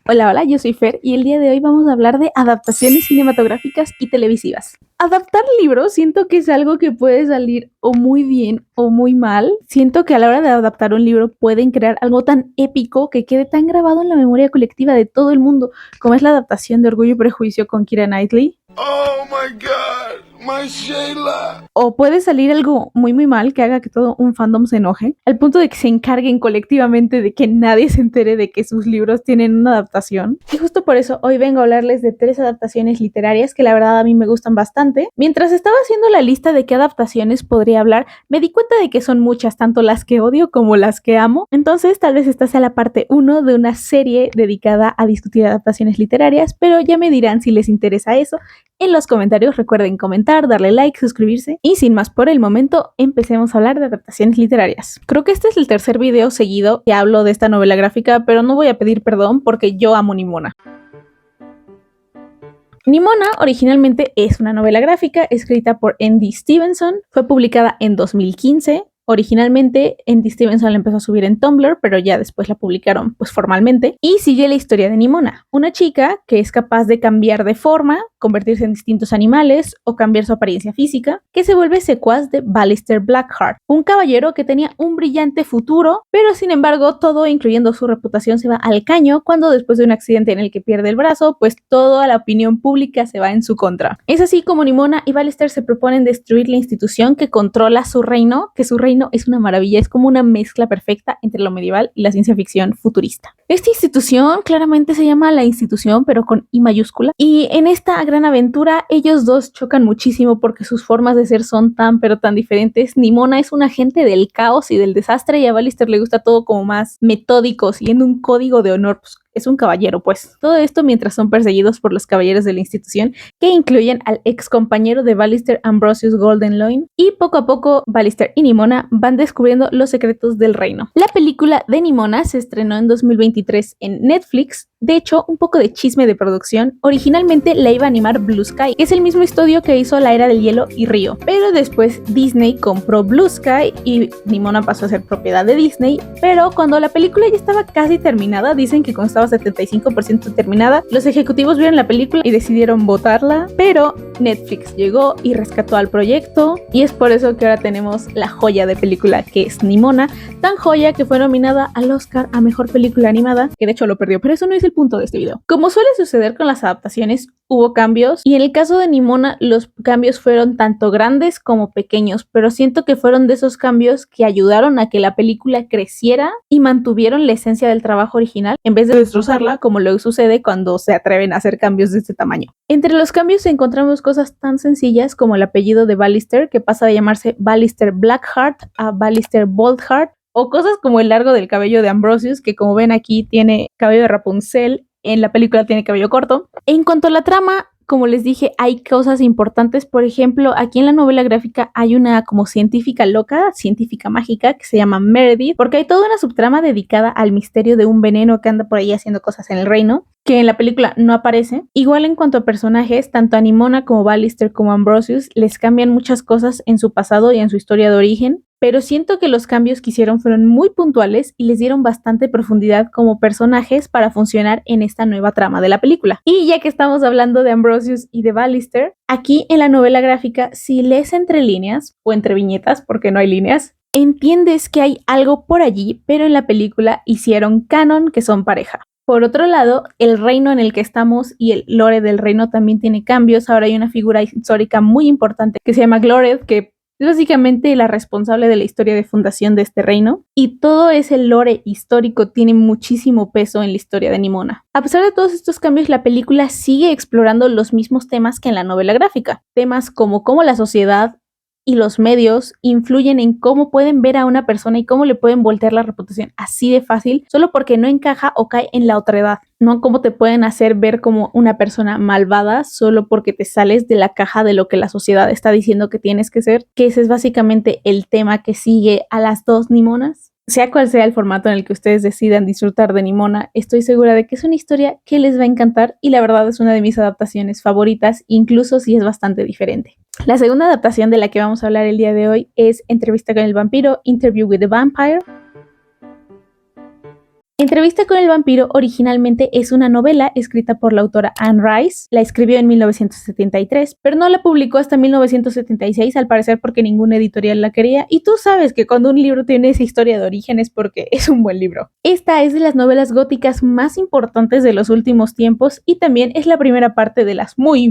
Hola, hola, yo soy Fer y el día de hoy vamos a hablar de adaptaciones cinematográficas y televisivas. Adaptar libros siento que es algo que puede salir o muy bien o muy mal. Siento que a la hora de adaptar un libro pueden crear algo tan épico que quede tan grabado en la memoria colectiva de todo el mundo, como es la adaptación de Orgullo y Prejuicio con Keira Knightley. Oh my God, my Shayla. O puede salir algo muy mal que haga que todo un fandom se enoje, al punto de que se encarguen colectivamente de que nadie se entere de que sus libros tienen una adaptación. Y justo por eso hoy vengo a hablarles de 3 adaptaciones literarias que la verdad a mí me gustan bastante. Mientras estaba haciendo la lista de qué adaptaciones podría hablar, me di cuenta de que son muchas, tanto las que odio como las que amo. Entonces tal vez esta sea la parte 1 de una serie dedicada a discutir adaptaciones literarias, pero ya me dirán si les interesa eso. En los comentarios recuerden comentar, darle like, suscribirse y sin más por el momento, empecemos a hablar de adaptaciones literarias. Creo que este es el tercer video seguido que hablo de esta novela gráfica, pero no voy a pedir perdón porque yo amo Nimona. Nimona originalmente es una novela gráfica escrita por N.D. Stevenson, fue publicada en 2015. Originalmente N.D. Stevenson la empezó a subir en Tumblr, pero ya después la publicaron pues formalmente. Y sigue la historia de Nimona, una chica que es capaz de cambiar de forma, convertirse en distintos animales o cambiar su apariencia física, que se vuelve secuaz de Ballister Blackheart, un caballero que tenía un brillante futuro, pero sin embargo todo, incluyendo su reputación, se va al caño cuando después de un accidente en el que pierde el brazo, pues toda la opinión pública se va en su contra. Es así como Nimona y Ballister se proponen destruir la institución que controla su reino, que su reino es una maravilla, es como una mezcla perfecta entre lo medieval y la ciencia ficción futurista. Esta institución claramente se llama la institución, pero con I mayúscula, y en esta gran aventura ellos dos chocan muchísimo porque sus formas de ser son tan pero tan diferentes. Nimona es un agente del caos y del desastre y a Ballister le gusta todo como más metódico, siguiendo un código de honor, pues es un caballero, pues. Todo esto mientras son perseguidos por los caballeros de la institución, que incluyen al ex compañero de Ballister, Ambrosius Goldenloin, y poco a poco Ballister y Nimona van descubriendo los secretos del reino. La película de Nimona se estrenó en 2023 en Netflix. De hecho, un poco de chisme de producción, originalmente la iba a animar Blue Sky, que es el mismo estudio que hizo La Era del Hielo y Río, pero después Disney compró Blue Sky y Nimona pasó a ser propiedad de Disney, pero cuando la película ya estaba casi terminada, dicen que constaba 75% terminada, los ejecutivos vieron la película y decidieron botarla, pero Netflix llegó y rescató al proyecto y es por eso que ahora tenemos la joya de película que es Nimona, tan joya que fue nominada al Oscar a Mejor Película Animada, que de hecho lo perdió, pero eso no es el punto de este video. Como suele suceder con las adaptaciones, hubo cambios y en el caso de Nimona los cambios fueron tanto grandes como pequeños, pero siento que fueron de esos cambios que ayudaron a que la película creciera y mantuvieron la esencia del trabajo original en vez de destrozarla como luego sucede cuando se atreven a hacer cambios de este tamaño. Entre los cambios encontramos cosas tan sencillas como el apellido de Ballister, que pasa de llamarse Ballister Blackheart a Ballister Boldheart, o cosas como el largo del cabello de Ambrosius, que como ven aquí tiene cabello de Rapunzel, en la película tiene cabello corto. En cuanto a la trama, como les dije, hay cosas importantes. Por ejemplo, aquí en la novela gráfica hay una como científica loca, científica mágica, que se llama Meredith, porque hay toda una subtrama dedicada al misterio de un veneno que anda por ahí haciendo cosas en el reino, que en la película no aparece. Igual en cuanto a personajes, tanto a Nimona como Ballister como Ambrosius les cambian muchas cosas en su pasado y en su historia de origen, pero siento que los cambios que hicieron fueron muy puntuales y les dieron bastante profundidad como personajes para funcionar en esta nueva trama de la película. Y ya que estamos hablando de Ambrosius y de Ballister, aquí en la novela gráfica, si lees entre líneas o entre viñetas, porque no hay líneas, entiendes que hay algo por allí, pero en la película hicieron canon que son pareja. Por otro lado, el reino en el que estamos y el lore del reino también tiene cambios. Ahora hay una figura histórica muy importante que se llama Gloreth, que es básicamente la responsable de la historia de fundación de este reino, y todo ese lore histórico tiene muchísimo peso en la historia de Nimona. A pesar de todos estos cambios, la película sigue explorando los mismos temas que en la novela gráfica, temas como cómo la sociedad y los medios influyen en cómo pueden ver a una persona y cómo le pueden voltear la reputación así de fácil solo porque no encaja o cae en la otredad, no cómo te pueden hacer ver como una persona malvada solo porque te sales de la caja de lo que la sociedad está diciendo que tienes que ser, que ese es básicamente el tema que sigue a las dos Nimonas. Sea cual sea el formato en el que ustedes decidan disfrutar de Nimona, estoy segura de que es una historia que les va a encantar y la verdad es una de mis adaptaciones favoritas, incluso si es bastante diferente. La segunda adaptación de la que vamos a hablar el día de hoy es Entrevista con el vampiro, Interview with the Vampire. Entrevista con el vampiro originalmente es una novela escrita por la autora Anne Rice. La escribió en 1973, pero no la publicó hasta 1976, al parecer porque ninguna editorial la quería. Y tú sabes que cuando un libro tiene esa historia de origen es porque es un buen libro. Esta es de las novelas góticas más importantes de los últimos tiempos y también es la primera parte de las muy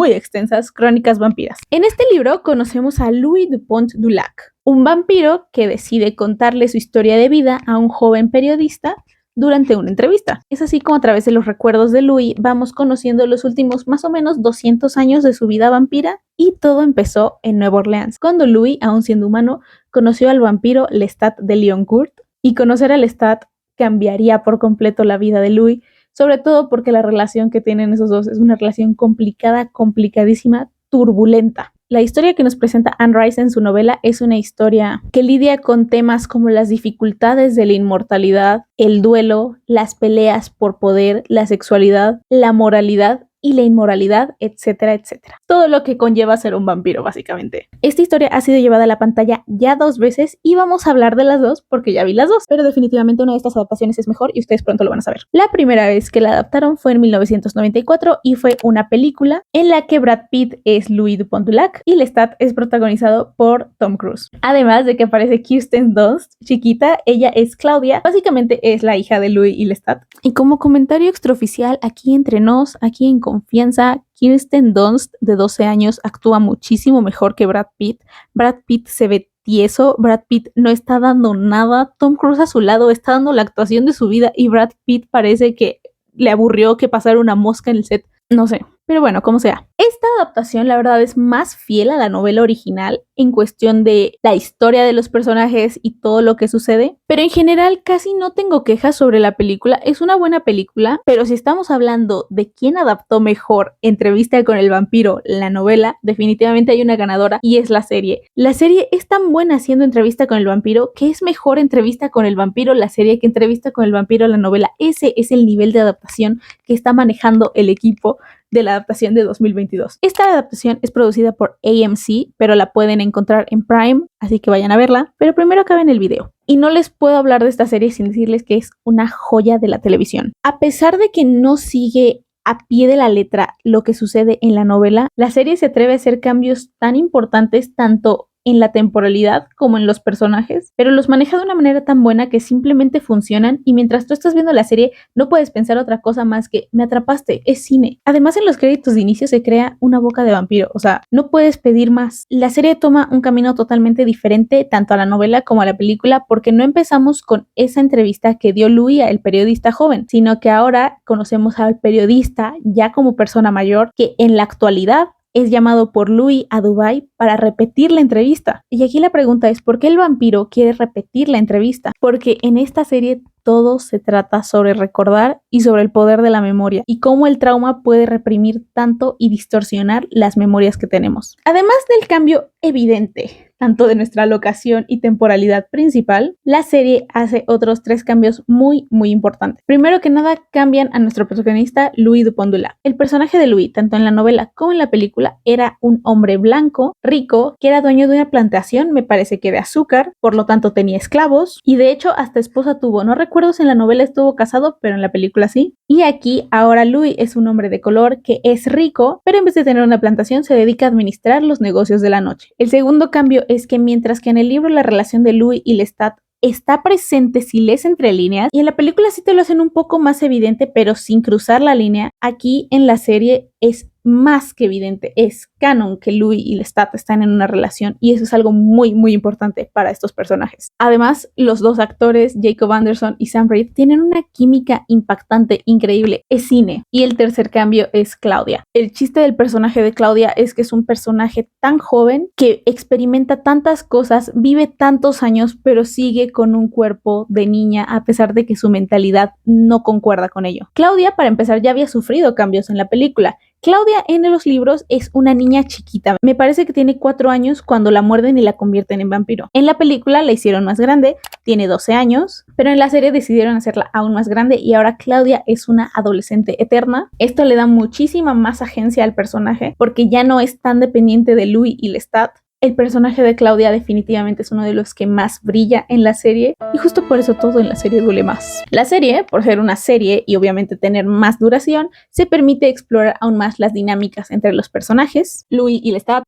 extensas crónicas vampiras. En este libro conocemos a Louis Dupont du Lac, un vampiro que decide contarle su historia de vida a un joven periodista durante una entrevista. Es así como a través de los recuerdos de Louis vamos conociendo los últimos más o menos 200 años de su vida vampira, y todo empezó en Nueva Orleans, cuando Louis, aún siendo humano, conoció al vampiro Lestat de Lioncourt, y conocer a Lestat cambiaría por completo la vida de Louis, sobre todo porque la relación que tienen esos dos es una relación complicada, complicadísima, turbulenta. La historia que nos presenta Anne Rice en su novela es una historia que lidia con temas como las dificultades de la inmortalidad, el duelo, las peleas por poder, la sexualidad, la moralidad y la inmoralidad, etcétera, etcétera. Todo lo que conlleva ser un vampiro, básicamente. Esta historia ha sido llevada a la pantalla ya 2 veces y vamos a hablar de las dos porque ya vi las dos, pero definitivamente una de estas adaptaciones es mejor y ustedes pronto lo van a saber. La primera vez que la adaptaron fue en 1994 y fue una película en la que Brad Pitt es Louis Dupont du Lac y Lestat es protagonizado por Tom Cruise. Además de que aparece Kirsten Dunst, chiquita, ella es Claudia, básicamente es la hija de Louis y Lestat. Y como comentario extraoficial, aquí entre nos, aquí en confianza, Kirsten Dunst, de 12 años, actúa muchísimo mejor que Brad Pitt. Brad Pitt se ve tieso, Brad Pitt no está dando nada, Tom Cruise a su lado está dando la actuación de su vida y Brad Pitt parece que le aburrió que pasara una mosca en el set. No sé, pero bueno, como sea. Esta adaptación, la verdad, es más fiel a la novela original en cuestión de la historia de los personajes y todo lo que sucede, pero en general casi no tengo quejas sobre la película. Es una buena película, pero si estamos hablando de quién adaptó mejor Entrevista con el vampiro, la novela, definitivamente hay una ganadora y es la serie. La serie es tan buena haciendo Entrevista con el vampiro que es mejor Entrevista con el vampiro la serie que Entrevista con el vampiro la novela. Ese es el nivel de adaptación que está manejando el equipo de la adaptación de 2022. Esta adaptación es producida por AMC, pero la pueden encontrar en Prime, así que vayan a verla. Pero primero acaben el video. Y no les puedo hablar de esta serie sin decirles que es una joya de la televisión. A pesar de que no sigue a pie de la letra lo que sucede en la novela, la serie se atreve a hacer cambios tan importantes tanto en la temporalidad como en los personajes, pero los maneja de una manera tan buena que simplemente funcionan y mientras tú estás viendo la serie no puedes pensar otra cosa más que me atrapaste, es cine. Además, en los créditos de inicio se crea una boca de vampiro, o sea, no puedes pedir más. La serie toma un camino totalmente diferente tanto a la novela como a la película porque no empezamos con esa entrevista que dio Louis al periodista joven, sino que ahora conocemos al periodista ya como persona mayor que en la actualidad es llamado por Louis a Dubái para repetir la entrevista. Y aquí la pregunta es, ¿por qué el vampiro quiere repetir la entrevista? Porque en esta serie todo se trata sobre recordar y sobre el poder de la memoria y cómo el trauma puede reprimir tanto y distorsionar las memorias que tenemos. Además del cambio evidente tanto de nuestra locación y temporalidad principal, la serie hace otros 3 cambios muy importantes. Primero que nada, cambian a nuestro protagonista Louis Dupont du Lac. El personaje de Louis, tanto en la novela como en la película, era un hombre blanco, rico, que era dueño de una plantación, me parece que de azúcar, por lo tanto tenía esclavos y de hecho hasta esposa tuvo. No recuerdo si en la novela estuvo casado, pero en la película sí. Y aquí ahora Louis es un hombre de color que es rico, pero en vez de tener una plantación se dedica a administrar los negocios de la noche. El segundo cambio es que mientras que en el libro la relación de Louis y Lestat está presente si lees entre líneas, y en la película sí te lo hacen un poco más evidente, pero sin cruzar la línea, aquí en la serie es más que evidente, es canon que Louis y Lestat están en una relación y eso es algo muy importante para estos personajes. Además, los dos actores, Jacob Anderson y Sam Reid, tienen una química impactante, increíble, es cine. Y el tercer cambio es Claudia. El chiste del personaje de Claudia es que es un personaje tan joven que experimenta tantas cosas, vive tantos años, pero sigue con un cuerpo de niña a pesar de que su mentalidad no concuerda con ello. Claudia, para empezar, ya había sufrido cambios en la película. Claudia en los libros es una niña chiquita, me parece que tiene 4 años cuando la muerden y la convierten en vampiro. En la película la hicieron más grande, tiene 12 años, pero en la serie decidieron hacerla aún más grande y ahora Claudia es una adolescente eterna. Esto le da muchísima más agencia al personaje porque ya no es tan dependiente de Louis y Lestat. El personaje de Claudia definitivamente es uno de los que más brilla en la serie y justo por eso todo en la serie duele más. La serie, por ser una serie y obviamente tener más duración, se permite explorar aún más las dinámicas entre los personajes, Louis y Lestat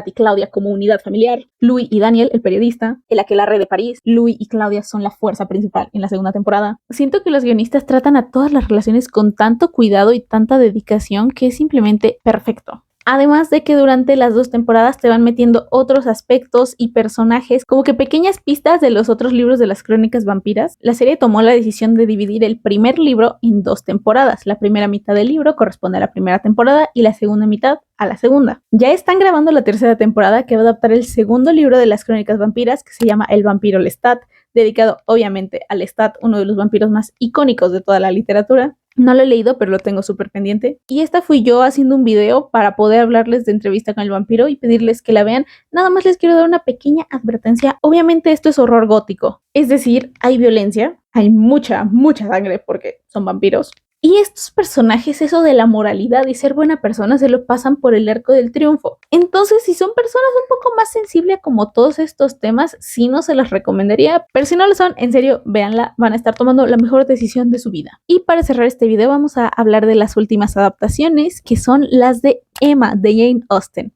y Claudia como unidad familiar, Louis y Daniel, el periodista, el aquelarre de París. Louis y Claudia son la fuerza principal en la segunda temporada. Siento que los guionistas tratan a todas las relaciones con tanto cuidado y tanta dedicación que es simplemente perfecto. Además de que durante las 2 temporadas te van metiendo otros aspectos y personajes, como que pequeñas pistas de los otros libros de las crónicas vampiras. La serie tomó la decisión de dividir el primer libro en 2 temporadas. La primera mitad del libro corresponde a la primera temporada y la segunda mitad a la segunda. Ya están grabando la tercera temporada, que va a adaptar el segundo libro de las crónicas vampiras, que se llama El vampiro Lestat, dedicado obviamente a Lestat, uno de los vampiros más icónicos de toda la literatura. No lo he leído, pero lo tengo súper pendiente. Y esta fui yo haciendo un video para poder hablarles de Entrevista con el vampiro y pedirles que la vean. Nada más les quiero dar una pequeña advertencia. Obviamente esto es horror gótico. Es decir, hay violencia, hay mucha sangre porque son vampiros. Y estos personajes, eso de la moralidad y ser buena persona, se lo pasan por el arco del triunfo. Entonces, si son personas un poco más sensibles como todos estos temas, sí no se las recomendaría. Pero si no lo son, en serio, véanla, van a estar tomando la mejor decisión de su vida. Y para cerrar este video vamos a hablar de las últimas adaptaciones, que son las de Emma, de Jane Austen.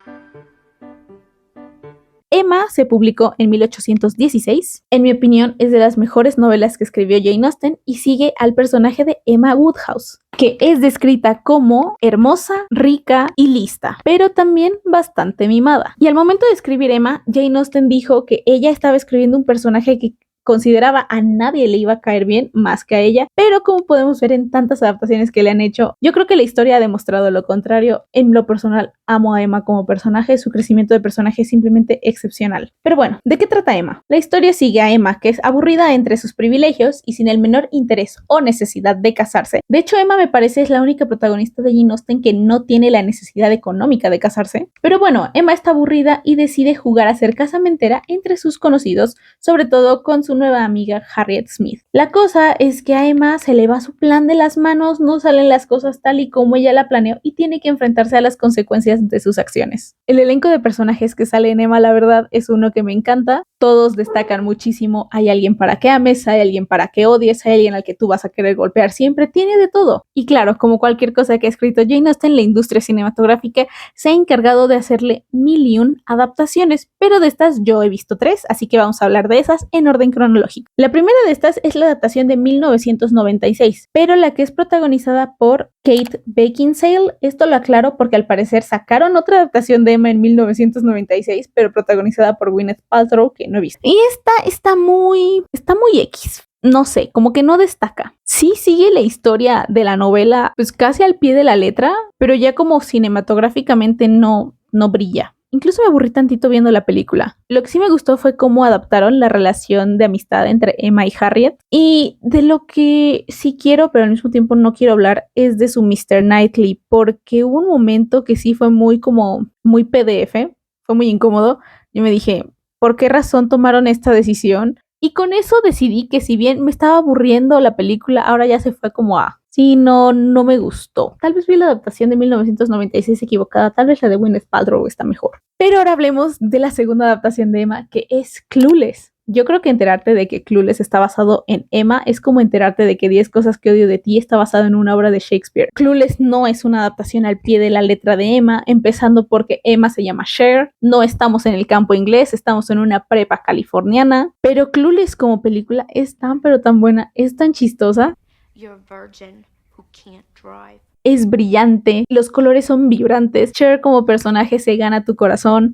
Emma se publicó en 1816. En mi opinión, es de las mejores novelas que escribió Jane Austen y sigue al personaje de Emma Woodhouse, que es descrita como hermosa, rica y lista, pero también bastante mimada. Y al momento de escribir Emma, Jane Austen dijo que ella estaba escribiendo un personaje que consideraba a nadie le iba a caer bien más que a ella, pero como podemos ver en tantas adaptaciones que le han hecho, yo creo que la historia ha demostrado lo contrario. En lo personal, amo a Emma como personaje, su crecimiento de personaje es simplemente excepcional. Pero bueno, ¿de qué trata Emma? La historia sigue a Emma, que es aburrida entre sus privilegios y sin el menor interés o necesidad de casarse. De hecho, Emma me parece es la única protagonista de Jane Austen que no tiene la necesidad económica de casarse. Pero bueno, Emma está aburrida y decide jugar a ser casamentera entre sus conocidos, sobre todo con su nueva amiga Harriet Smith. La cosa es que a Emma se le va su plan de las manos, no salen las cosas tal y como ella la planeó y tiene que enfrentarse a las consecuencias de sus acciones. El elenco de personajes que sale en Emma, la verdad, es uno que me encanta. Todos destacan muchísimo. Hay alguien para que ames, hay alguien para que odies, hay alguien al que tú vas a querer golpear siempre. Tiene de todo. Y claro, como cualquier cosa que ha escrito Jane Austen, la industria cinematográfica se ha encargado de hacerle 1001 adaptaciones, pero de estas yo he visto 3, así que vamos a hablar de esas en orden cronológico. La primera de estas es la adaptación de 1996, pero la que es protagonizada por Kate Beckinsale. Esto lo aclaro porque al parecer sacaron otra adaptación de Emma en 1996, pero protagonizada por Gwyneth Paltrow, que no he visto. Y esta está muy X. No sé, como que no destaca. Sí sigue la historia de la novela, pues casi al pie de la letra, pero ya como cinematográficamente no brilla. Incluso me aburrí tantito viendo la película. Lo que sí me gustó fue cómo adaptaron la relación de amistad entre Emma y Harriet. Y de lo que sí quiero, pero al mismo tiempo no quiero hablar, es de su Mr. Knightley, porque hubo un momento que sí fue muy PDF, fue muy incómodo. Yo me dije, ¿por qué razón tomaron esta decisión? Y con eso decidí que si bien me estaba aburriendo la película, ahora ya se fue como a... Sí, no me gustó. Tal vez vi la adaptación de 1996 equivocada, tal vez la de Gwyneth Paltrow está mejor. Pero ahora hablemos de la segunda adaptación de Emma, que es Clueless. Yo creo que enterarte de que Clueless está basado en Emma es como enterarte de que 10 cosas que odio de ti está basado en una obra de Shakespeare. Clueless no es una adaptación al pie de la letra de Emma, empezando porque Emma se llama Cher, no estamos en el campo inglés, estamos en una prepa californiana, pero Clueless como película es tan pero tan buena, es tan chistosa. You're a virgin who can't drive. Es brillante, los colores son vibrantes, Cher como personaje se gana tu corazón.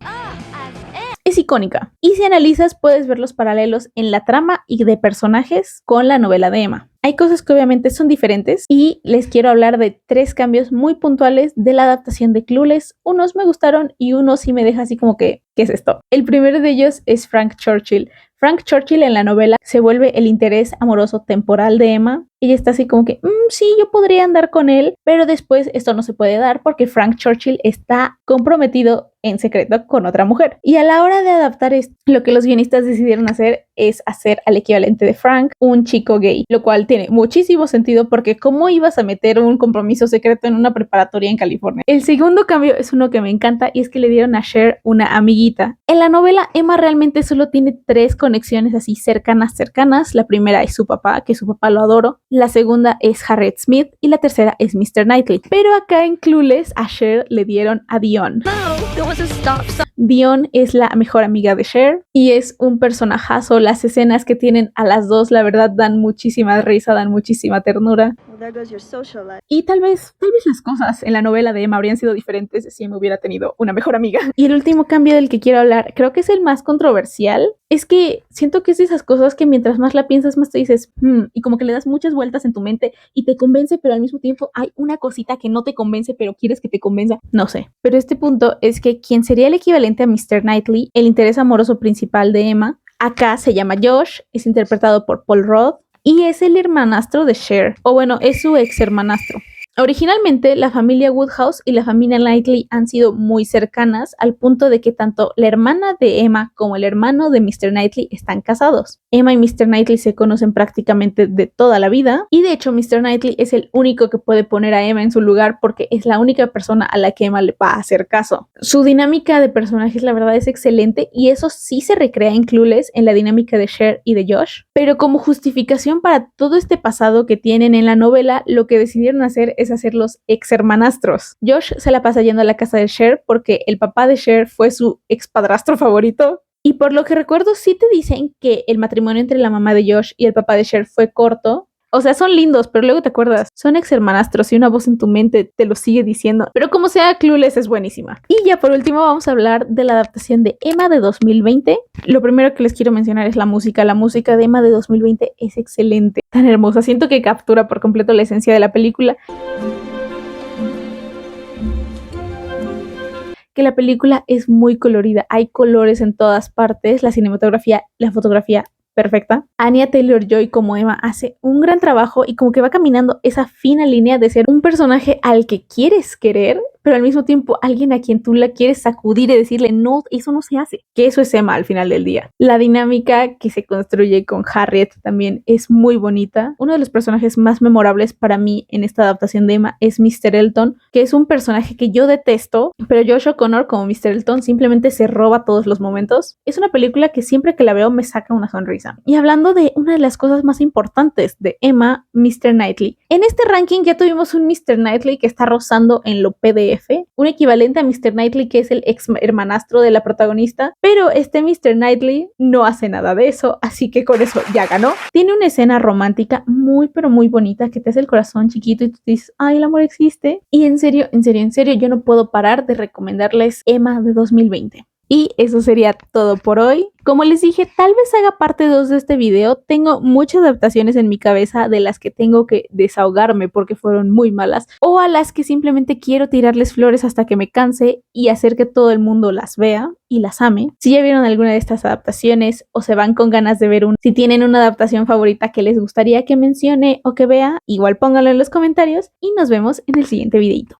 Es icónica. Y si analizas, puedes ver los paralelos en la trama y de personajes con la novela de Emma. Hay cosas que obviamente son diferentes y les quiero hablar de 3 cambios muy puntuales de la adaptación de Clueless. Unos me gustaron y uno sí me deja así como que, ¿qué es esto? El primero de ellos es Frank Churchill. Frank Churchill en la novela se vuelve el interés amoroso temporal de Emma ella está así como que, sí, yo podría andar con él, pero después esto no se puede dar porque Frank Churchill está comprometido en secreto con otra mujer. Y a la hora de adaptar esto, lo que los guionistas decidieron hacer es hacer al equivalente de Frank un chico gay, lo cual tiene muchísimo sentido porque ¿cómo ibas a meter un compromiso secreto en una preparatoria en California? El segundo cambio es uno que me encanta y es que le dieron a Cher una amiguita. En la novela, Emma realmente solo tiene 3 conexiones así cercanas. La primera es su papá, que su papá lo adoro. La segunda es Harriet Smith y la tercera es Mr. Knightley. Pero acá en Clueless a Cher le dieron a Dion. Dion es la mejor amiga de Cher y es un personajazo. Las escenas que tienen a las dos, la verdad, dan muchísima risa, dan muchísima ternura. Y tal vez las cosas en la novela de Emma habrían sido diferentes si Emma hubiera tenido una mejor amiga. Y el último cambio del que quiero hablar, creo que es el más controversial, es que siento que es de esas cosas que mientras más la piensas, más te dices, y como que le das muchas vueltas en tu mente y te convence, pero al mismo tiempo hay una cosita que no te convence, pero quieres que te convenza. No sé. Pero este punto es que quien sería el equivalente a Mr. Knightley, el interés amoroso principal de Emma, acá se llama Josh, es interpretado por Paul Rudd y es el hermanastro de Cher, o bueno, es su ex hermanastro. Originalmente, la familia Woodhouse y la familia Knightley han sido muy cercanas al punto de que tanto la hermana de Emma como el hermano de Mr. Knightley están casados. Emma y Mr. Knightley se conocen prácticamente de toda la vida y de hecho Mr. Knightley es el único que puede poner a Emma en su lugar porque es la única persona a la que Emma le va a hacer caso. Su dinámica de personajes la verdad es excelente y eso sí se recrea en Clueless en la dinámica de Cher y de Josh, pero como justificación para todo este pasado que tienen en la novela, lo que decidieron hacer es hacer los ex hermanastros. Josh se la pasa yendo a la casa de Cher porque el papá de Cher fue su ex padrastro favorito. Y por lo que recuerdo, sí te dicen que el matrimonio entre la mamá de Josh y el papá de Cher fue corto. O sea, son lindos, pero luego te acuerdas, son ex hermanastros y una voz en tu mente te lo sigue diciendo. Pero como sea, Clueless es buenísima. Y ya por último vamos a hablar de la adaptación de Emma de 2020. Lo primero que les quiero mencionar es la música. La música de Emma de 2020 es excelente, tan hermosa. Siento que captura por completo la esencia de la película. Que la película es muy colorida, hay colores en todas partes, la cinematografía, la fotografía perfecta. Anya Taylor-Joy como Emma hace un gran trabajo y como que va caminando esa fina línea de ser un personaje al que quieres querer, pero al mismo tiempo alguien a quien tú la quieres sacudir y decirle, no, eso no se hace. Que eso es Emma al final del día. La dinámica que se construye con Harriet también es muy bonita. Uno de los personajes más memorables para mí en esta adaptación de Emma es Mr. Elton, que es un personaje que yo detesto, pero Josh O'Connor como Mr. Elton simplemente se roba todos los momentos. Es una película que siempre que la veo me saca una sonrisa. Y hablando de una de las cosas más importantes de Emma, Mr. Knightley. En este ranking ya tuvimos un Mr. Knightley que está rozando en lo PDF, un equivalente a Mr. Knightley que es el ex hermanastro de la protagonista, pero este Mr. Knightley no hace nada de eso, así que con eso ya ganó. Tiene una escena romántica muy pero muy bonita que te hace el corazón chiquito y tú dices, ay, el amor existe. Y en serio, yo no puedo parar de recomendarles Emma de 2020. Y eso sería todo por hoy. Como les dije, tal vez haga parte 2 de este video. Tengo muchas adaptaciones en mi cabeza de las que tengo que desahogarme porque fueron muy malas, o a las que simplemente quiero tirarles flores hasta que me canse y hacer que todo el mundo las vea y las ame. Si ya vieron alguna de estas adaptaciones o se van con ganas de ver una, si tienen una adaptación favorita que les gustaría que mencione o que vea, igual pónganlo en los comentarios y nos vemos en el siguiente videito.